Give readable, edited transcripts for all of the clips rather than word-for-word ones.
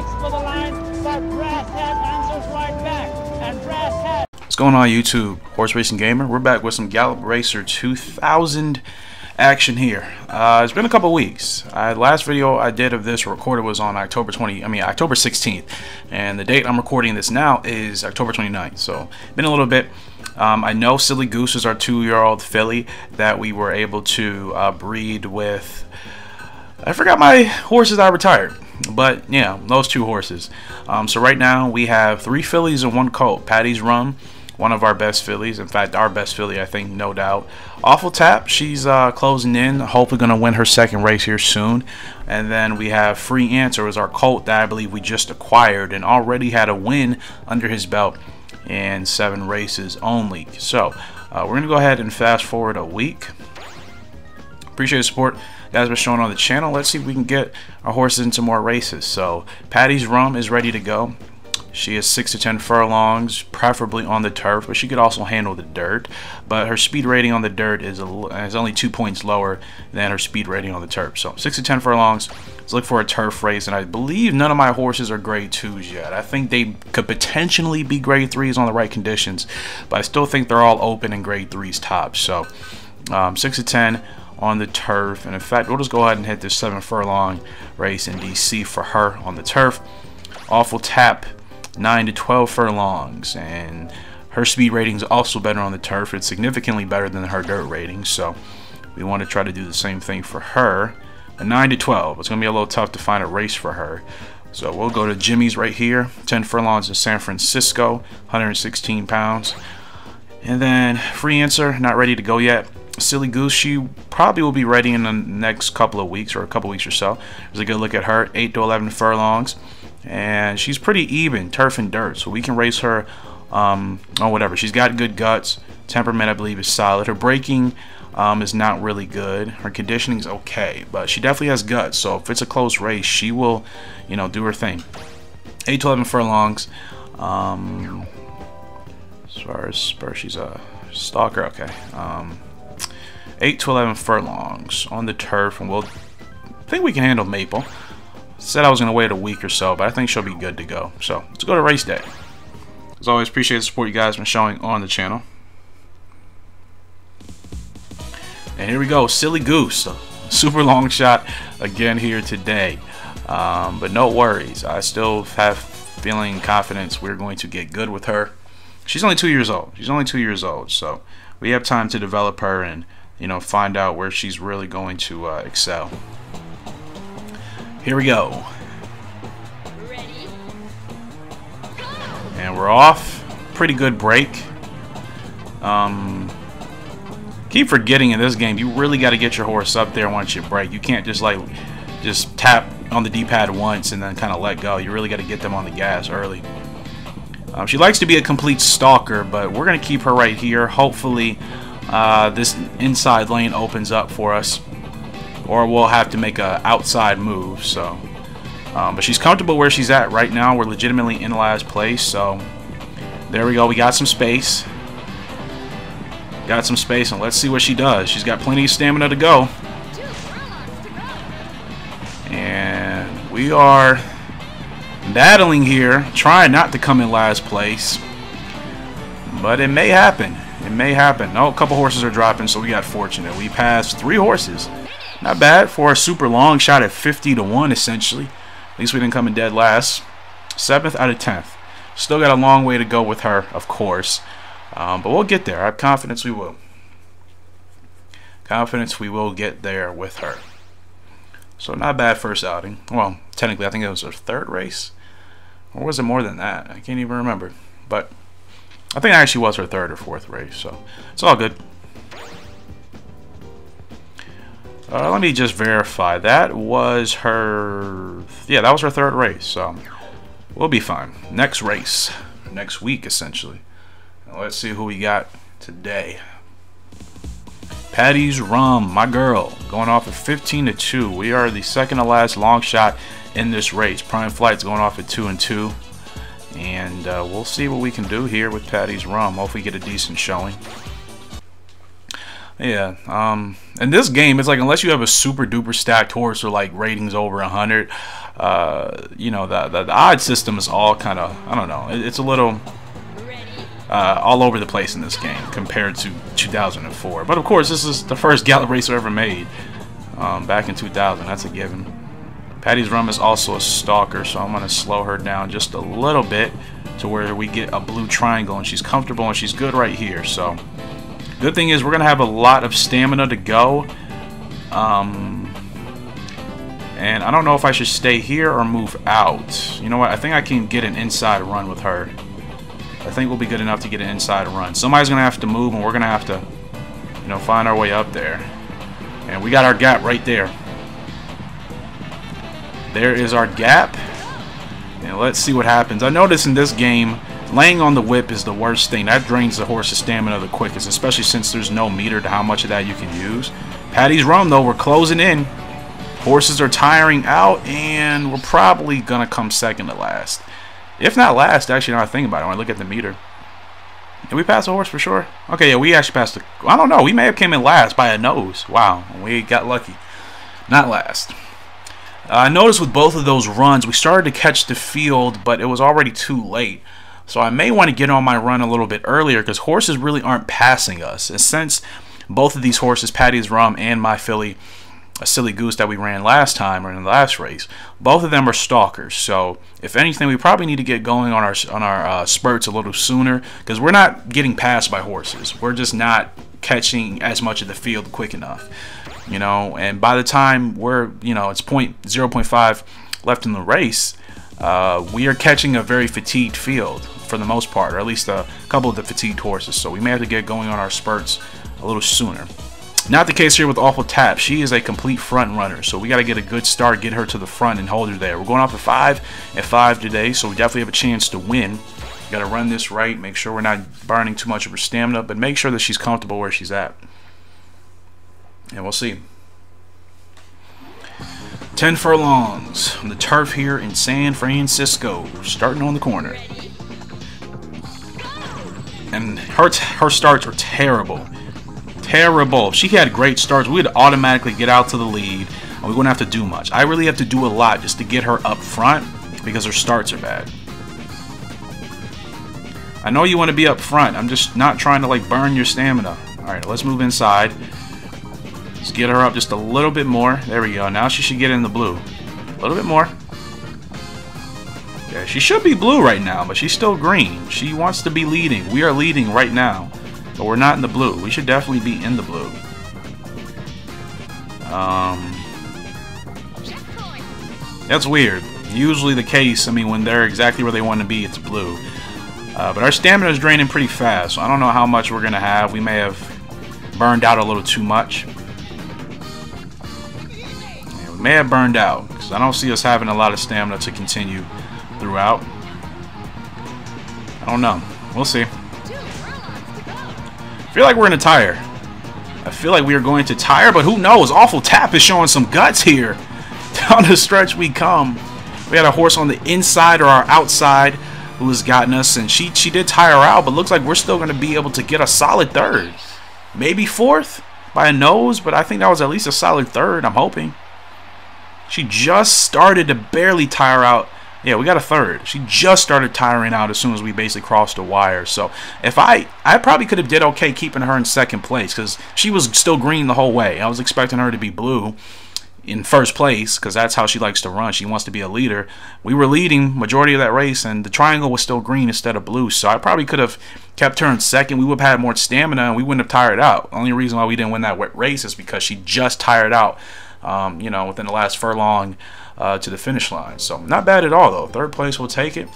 fights for the line, but Brass Hat answers right back. And Brass Hat. What's going on, YouTube? Horse Racing Gamer. We're back with some Gallop Racer 2000 action here. It's been a couple weeks. Last video I did of this recorded was on October 16th, and the date I'm recording this now is October 29th. So been a little bit. I know Silly Goose is our 2-year-old filly that we were able to breed with. I forgot my horses I retired, but yeah, those 2 horses. So right now we have 3 fillies and 1 colt. Patty's Rum, one of our best fillies, in fact our best filly, I think, no doubt. Awful Tap, she's closing in, hopefully going to win her 2nd race here soon. And then we have Free Answer is our colt that I believe we just acquired and already had a win under his belt in 7 races only. So we're going to go ahead and fast forward a week. Appreciate the support guys been showing on the channel. Let's see if we can get our horses into more races. So Patty's Rum is ready to go. She is 6 to 10 furlongs, preferably on the turf, but she could also handle the dirt. But her speed rating on the dirt is only 2 points lower than her speed rating on the turf. So 6 to 10 furlongs. Let's look for a turf race, and I believe none of my horses are grade 2s yet. I think they could potentially be grade 3s on the right conditions, but I still think they're all open in grade 3s tops. So 6 to 10 on the turf, and in fact we'll just go ahead and hit this 7 furlong race in DC for her on the turf. Awful Tap, 9 to 12 furlongs, and her speed rating is also better on the turf. It's significantly better than her dirt rating, so we want to try to do the same thing for her. A 9 to 12, it's gonna be a little tough to find a race for her, so we'll go to Jimmy's right here. 10 furlongs in San Francisco, 116 pounds. And then Free Answer, not ready to go yet. Silly Goose, she probably will be ready in the next couple of weeks, or a couple weeks or so. There's a good look at her, 8 to 11 furlongs, and she's pretty even, turf and dirt, so we can race her on whatever. She's got good guts. Temperament, I believe, is solid. Her braking is not really good. Her conditioning is okay, but she definitely has guts, so if it's a close race, she will, you know, do her thing. 8 to 11 furlongs. As far as spur, she's a stalker, okay. 8 to 11 furlongs on the turf, and we'll think we can handle Maple. Said I was going to wait a week or so, but I think she'll be good to go. So let's go to race day. As always, appreciate the support you guys have been showing on the channel. And here we go, Silly Goose, super long shot again here today. But no worries, I still have feeling confidence we're going to get good with her. She's only 2 years old. She's only 2 years old, so we have time to develop her and, you know, find out where she's really going to excel. Here we go. Ready? And we're off. Pretty good break. Keep forgetting in this game, you really got to get your horse up there once you break. You can't just tap on the D-pad once and then kind of let go. You really got to get them on the gas early. She likes to be a complete stalker, but we're going to keep her right here. Hopefully this inside lane opens up for us, or we'll have to make a outside move. So but she's comfortable where she's at right now. We're legitimately in last place, so there we go. We got some space, and let's see what she does. She's got plenty of stamina to go, and we are battling here, trying not to come in last place, but it may happen. It may happen. Oh, a couple horses are dropping, so we got fortunate. We passed 3 horses. Not bad for a super long shot at 50 to 1, essentially. At least we didn't come in dead last. 7th out of 10th. Still got a long way to go with her, of course, but we'll get there. I have confidence we will. Confidence we will get there with her. So not bad first outing. Well, technically I think it was her 3rd race. Or was it more than that? I can't even remember. But I think it actually was her 3rd or 4th race. So it's all good. Let me just verify. That was her... Yeah, that was her 3rd race. So we'll be fine. Next race. Next week, essentially. Now let's see who we got today. Patty's Rum, my girl, going off at 15 to 2. We are the 2nd to last long shot in this race. Prime Flight's going off at 2 and 2, and we'll see what we can do here with Patty's Rum. Hopefully get a decent showing. Yeah, in this game, it's like unless you have a super duper stacked horse or like ratings over 100, you know, the odd system is all kind of, I don't know, it's a little all over the place in this game compared to 2004. But of course, this is the first Gallop racer ever made back in 2000. That's a given. Patty's Rum is also a stalker, so I'm going to slow her down just a little bit to where we get a blue triangle, and she's comfortable and she's good right here. So good thing is we're going to have a lot of stamina to go. And I don't know if I should stay here or move out. You know what? I think I can get an inside run with her. I think we'll be good enough to get an inside run. Somebody's going to have to move, and we're going to have to, you know, find our way up there. And we got our gap right there. There is our gap. And let's see what happens. I notice in this game, laying on the whip is the worst thing. That drains the horse's stamina the quickest, especially since there's no meter to how much of that you can use. Patty's Rum, though, we're closing in. Horses are tiring out, and we're probably going to come second to last. If not last, actually, now I think about it, when I look at the meter. Did we pass a horse for sure? Okay, yeah, we actually passed the... I don't know, we may have came in last by a nose. Wow, we got lucky. Not last. I noticed with both of those runs, we started to catch the field, but it was already too late. So I may want to get on my run a little bit earlier, because horses really aren't passing us. And since both of these horses, Patty's Rum and my filly, a Silly Goose that we ran last time or in the last race, both of them are stalkers. So if anything, we probably need to get going on our spurts a little sooner, because we're not getting passed by horses. We're just not catching as much of the field quick enough, you know. And by the time we're, you know, it's 0.5 left in the race, we are catching a very fatigued field for the most part, or at least a couple of the fatigued horses. So we may have to get going on our spurts a little sooner. Not the case here with Awful Tap. She is a complete front runner, so we got to get a good start, get her to the front, and hold her there. We're going off at 5 today, so we definitely have a chance to win. Got to run this right, make sure we're not burning too much of her stamina, but make sure that she's comfortable where she's at. And we'll see. 10 furlongs on the turf here in San Francisco. We're starting on the corner. And her starts are terrible. Terrible. If she had great starts, we would automatically get out to the lead, and we wouldn't have to do much. I really have to do a lot just to get her up front because her starts are bad. I know you want to be up front. I'm just not trying to like burn your stamina. Alright, let's move inside. Let's get her up just a little bit more. There we go. Now she should get in the blue. A little bit more. Yeah, she should be blue right now, but she's still green. She wants to be leading. We are leading right now. But we're not in the blue. We should definitely be in the blue. That's weird. Usually the case, I mean, when they're exactly where they want to be, it's blue. But our stamina is draining pretty fast, so I don't know how much we're going to have. We may have burned out a little too much. Yeah, we may have burned out, because I don't see us having a lot of stamina to continue throughout. I don't know. We'll see. I feel like we're going to tire. I feel like we are going to tire, but who knows? Awful Tap is showing some guts here. Down the stretch we come. We got a horse on the inside or our outside who has gotten us, and she did tire out, but looks like we're still going to be able to get a solid third. Maybe fourth by a nose, but I think that was at least a solid third, I'm hoping. She just started to barely tire out. Yeah, we got a third. She just started tiring out as soon as we basically crossed the wire. So if I probably could have did okay keeping her in second place, because she was still green the whole way. I was expecting her to be blue in first place, because that's how she likes to run. She wants to be a leader. We were leading majority of that race, and the triangle was still green instead of blue. So I probably could have kept her in second. We would have had more stamina, and we wouldn't have tired out. The only reason why we didn't win that race is because she just tired out, you know, within the last furlong to the finish line. So not bad at all, though. Third place, we'll take it.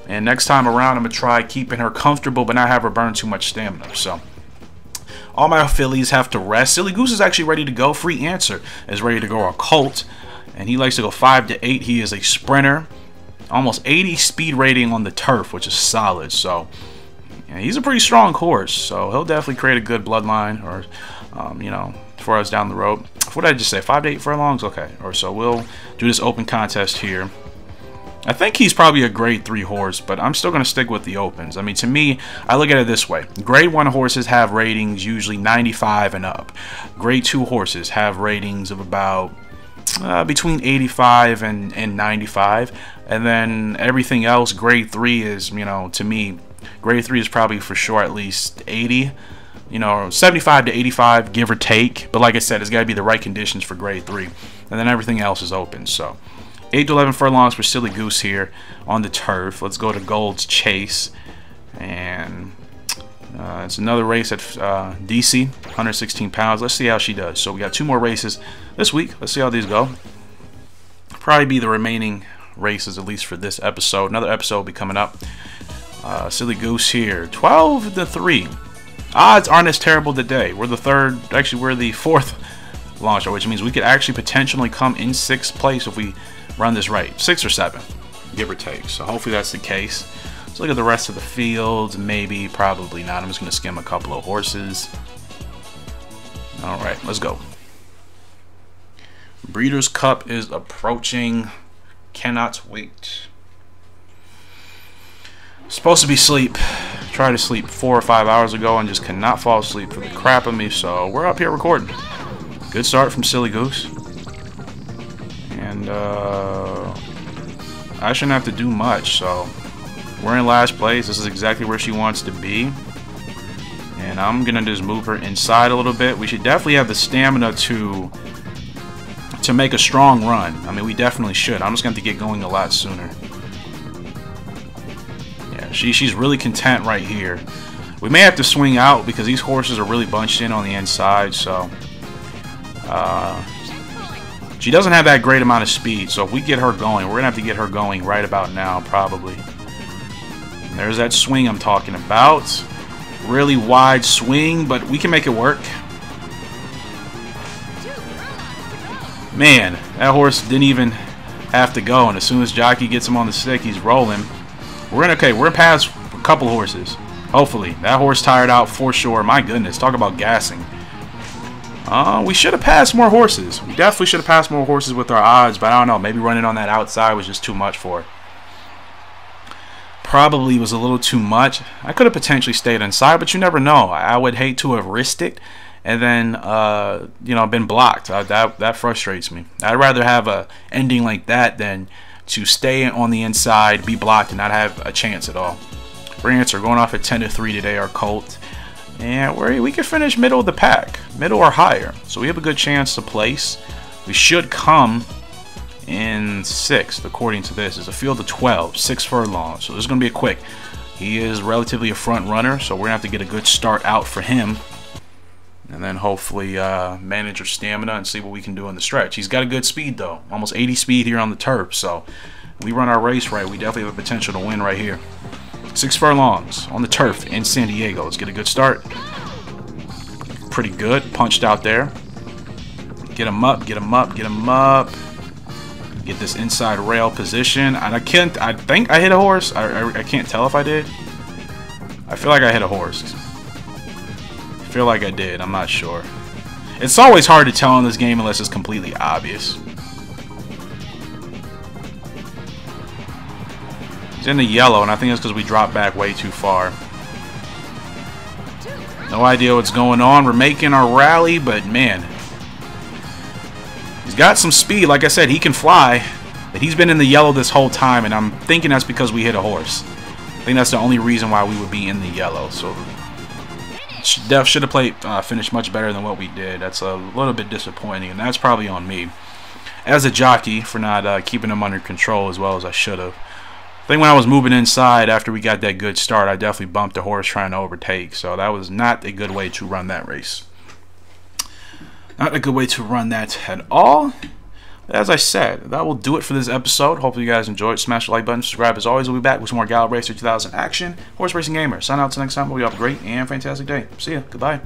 And next time around, I'm going to try keeping her comfortable, but not have her burn too much stamina. So all my fillies have to rest. Silly Goose is actually ready to go. Free Answer is ready to go. A colt, and he likes to go 5 to 8. He is a sprinter. Almost 80 speed rating on the turf, which is solid. So yeah, he's a pretty strong horse. So he'll definitely create a good bloodline, or you know, for us down the road. What did I just say? 5 to 8 furlongs? Okay. Or so we'll do this open contest here. I think he's probably a grade 3 horse, but I'm still going to stick with the opens. I mean, to me, I look at it this way. Grade 1 horses have ratings usually 95 and up. Grade 2 horses have ratings of about between 85 and 95, and then everything else, grade 3 is, you know, to me, grade 3 is probably for sure at least 80, you know, 75 to 85, give or take. But like I said, it's got to be the right conditions for grade 3, and then everything else is open. So 8 to 11 furlongs for Silly Goose here on the turf. Let's go to Gold's Chase, and it's another race at DC, 116 pounds. Let's see how she does. So we got 2 more races this week. Let's see how these go. Probably be the remaining races, at least for this episode. Another episode will be coming up. Silly Goose here, 12 to 3. Odds aren't as terrible today. We're the third, actually we're the 4th launcher, which means we could actually potentially come in 6th place if we run this right. 6 or 7, give or take. So hopefully that's the case. Let's look at the rest of the field. Maybe, probably not. I'm just going to skim a couple of horses. Alright, let's go. Breeders' Cup is approaching. Cannot wait. Supposed to be asleep. Tried to sleep 4 or 5 hours ago and just cannot fall asleep for the crap of me. So we're up here recording. Good start from Silly Goose. And I shouldn't have to do much, so we're in last place. This is exactly where she wants to be. And I'm going to just move her inside a little bit. We should definitely have the stamina to make a strong run. I mean, we definitely should. I'm just going to have to get going a lot sooner. Yeah, she's really content right here. We may have to swing out because these horses are really bunched in on the inside. So she doesn't have that great amount of speed. So if we get her going, we're going to have to get her going right about now, probably. There's that swing I'm talking about. Really wide swing, but we can make it work. Man, that horse didn't even have to go, and as soon as jockey gets him on the stick, he's rolling. We're gonna pass a couple horses. Hopefully. That horse tired out for sure. My goodness, talk about gassing. We should have passed more horses. We definitely should have passed more horses with our odds, but I don't know. Maybe running on that outside was just too much for her. Probably was a little too much. I could have potentially stayed inside, but you never know. I would hate to have risked it and then you know, been blocked. That frustrates me. I'd rather have a ending like that than to stay on the inside, be blocked, and not have a chance at all. Brants are going off at 10 to 3 today, our Colt, and we could finish middle of the pack, middle or higher. So we have a good chance to place. We should come in 6th, according to this. Is a field of 12, 6 furlongs. So this is going to be a quick. He is relatively a front runner, so we're going to have to get a good start out for him. And then hopefully manage our stamina and see what we can do in the stretch. He's got a good speed, though. Almost 80 speed here on the turf. So if we run our race right, we definitely have a potential to win right here. 6 furlongs on the turf in San Diego. Let's get a good start. Pretty good. Punched out there. Get him up, get him up, get him up. Get this inside rail position. And I think I hit a horse. I can't tell if I did. I feel like I hit a horse. I feel like I did. I'm not sure. It's always hard to tell in this game unless it's completely obvious. He's in the yellow, and I think it's because we dropped back way too far. No idea what's going on. We're making our rally, but man, he's got some speed. Like I said, he can fly, but he's been in the yellow this whole time, and I'm thinking that's because we hit a horse. I think that's the only reason why we would be in the yellow. So Def should have finished much better than what we did. That's a little bit disappointing, and that's probably on me as a jockey for not keeping him under control as well as I should have. I think when I was moving inside after we got that good start, I definitely bumped the horse trying to overtake. So that was not a good way to run that race. Not a good way to run that at all. But as I said, that will do it for this episode. Hopefully you guys enjoyed. Smash the like button, subscribe as always. We'll be back with some more Gallop Racer 2000 action. Horse Racing Gamer. Sign out till next time. Hope you have a great and fantastic day. See ya. Goodbye.